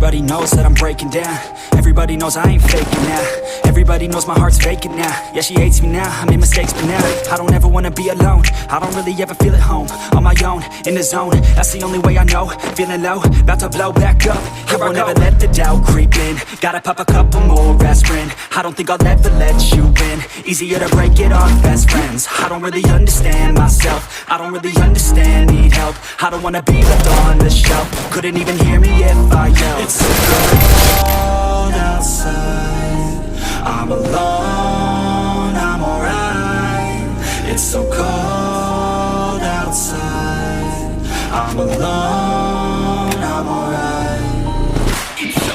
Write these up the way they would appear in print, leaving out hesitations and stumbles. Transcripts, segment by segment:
Everybody knows that I'm breaking down. Everybody knows I ain't faking now. Everybody knows my heart's vacant now. Yeah, she hates me now, I made mistakes but now I don't ever wanna be alone. I don't really ever feel at home. On my own, in the zone, that's the only way I know. Feeling low, about to blow back up. Here I won't ever let the doubt creep in. Gotta pop a couple more aspirin. I don't think I'll ever let you in. Easier to break it off best friends. I don't really understand myself. I don't really understand, need help. I don't wanna be left on the shelf. Couldn't even hear me if I yelled. It's so cold outside, I'm alone, I'm alright. It's so cold outside, I'm alone, I'm alright. It's so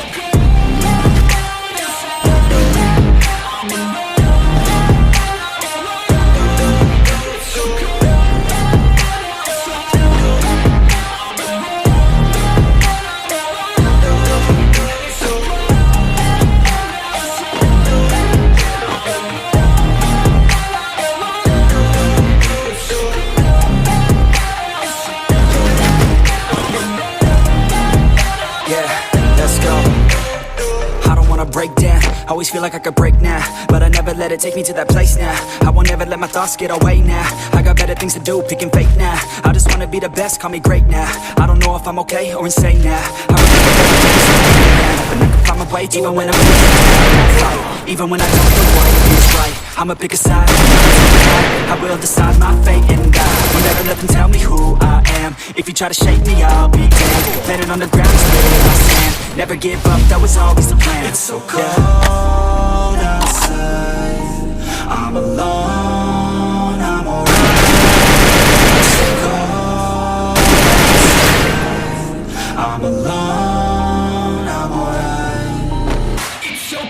break down, always feel like I could break now, but I never let it take me to that place now. I won't ever let my thoughts get away now. I got better things to do, picking fate now. I just wanna be the best, call me great now. I don't know if I'm okay or insane now. I remember but I can find my way even when I'm fight. Even when I don't know what is right, I'ma pick a side. I will decide my fate and die. Will never let them tell me who I am. If you try to shake me, I'll be damned. Landing on the ground is where I stand. Never give up, that was always the plan. It's so cold outside, I'm alone, I'm alright. It's so cold outside, I'm alone, I'm alright. It's so cold.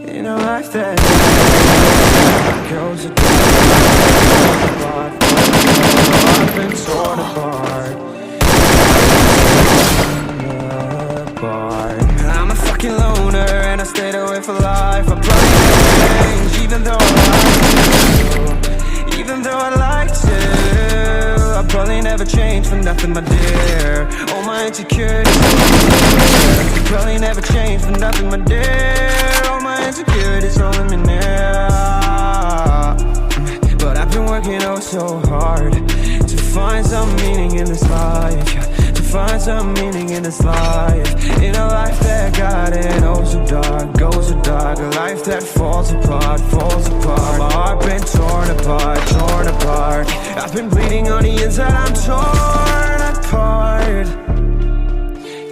In a life that goes apart, I've been torn apart. I'm a fucking loner and I stayed away for life. I probably change even though I'd like to. I probably never change for nothing, my dear. All my insecurities probably never change for nothing, my dear. Insecurities holding me near, but I've been working oh so hard to find some meaning in this life, to find some meaning in this life. In a life that got in oh so dark, goes so dark. A life that falls apart, falls apart. My heart been torn apart, torn apart. I've been bleeding on the inside, I'm torn apart.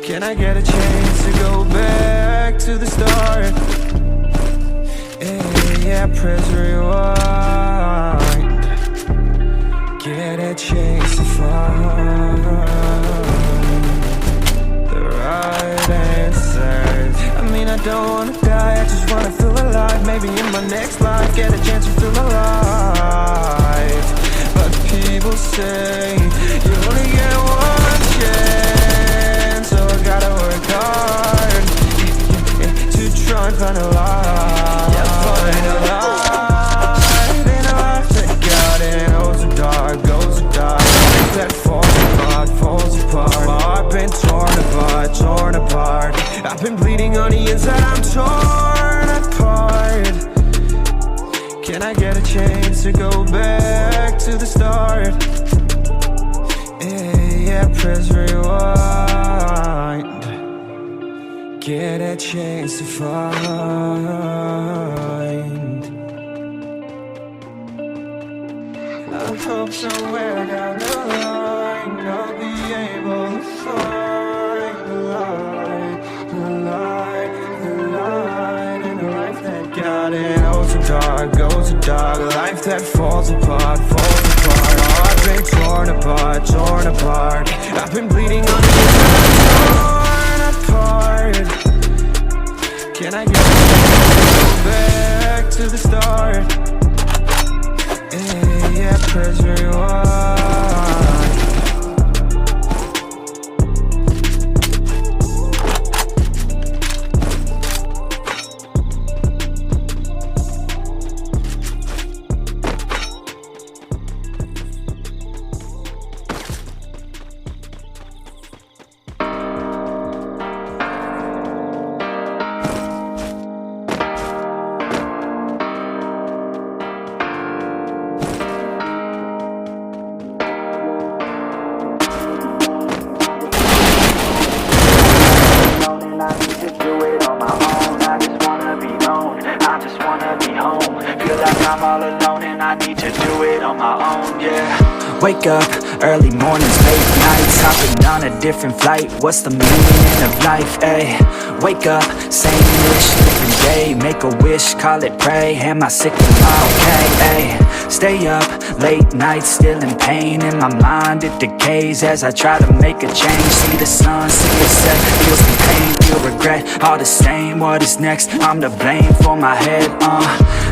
Can I get a chance to go back to the start? Yeah, press rewind. Get a chance to find the right answers. I mean, I don't wanna die, I just wanna feel alive. Maybe in my next life, get a chance to feel alive. But people say you only get one chance, so I gotta work hard to try and find a life. Find a light in a life that got in oh so dark, goes so dark. That falls apart, falls apart. My heart been torn apart, torn apart. I've been bleeding on the inside, I'm torn apart. Can I get a chance to go back to the start? Yeah, press rewind. get a chance to find. I hope somewhere down the line I'll be able to find the light, the light, the light in a life that got it. Goes to dark, goes to dark. A life that falls apart, falls apart. Oh, I've been torn apart, torn apart. I've been bleeding on the inside, torn apart. Can I go back to the start? Yeah, press rewind. Wake up, early mornings, late nights, hopping on a different flight. What's the meaning of life, ayy? Wake up, same wish, different day. Make a wish, call it pray. Am I sick, am I okay, ayy? Stay up, late nights, still in pain. In my mind it decays as I try to make a change. See the sun, see it set, feel some pain, feel regret. All the same, what is next? I'm to blame for my head,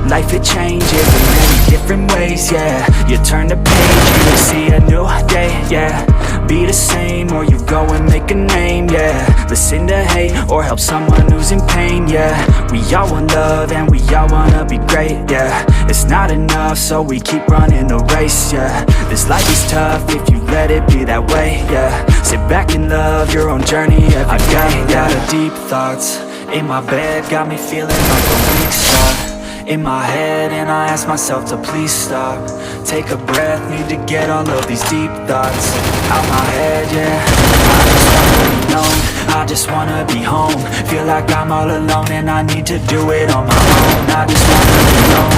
Life it changes in many different ways, yeah. You turn the page and you see a new day, yeah. Be the same or you go and make a name, yeah. Listen to hate or help someone who's in pain, yeah. We all want love and we all wanna be great, yeah. It's not enough so we keep running the race, yeah. This life is tough if you let it be that way, yeah. Sit back and love your own journey every day, yeah. Got deep thoughts in my bed, got me feeling like a weak spot in my head, and I ask myself to please stop. Take a breath, need to get all of these deep thoughts out my head, yeah. I just wanna be known, I just wanna be home. Feel like I'm all alone and I need to do it on my own. I just wanna be known,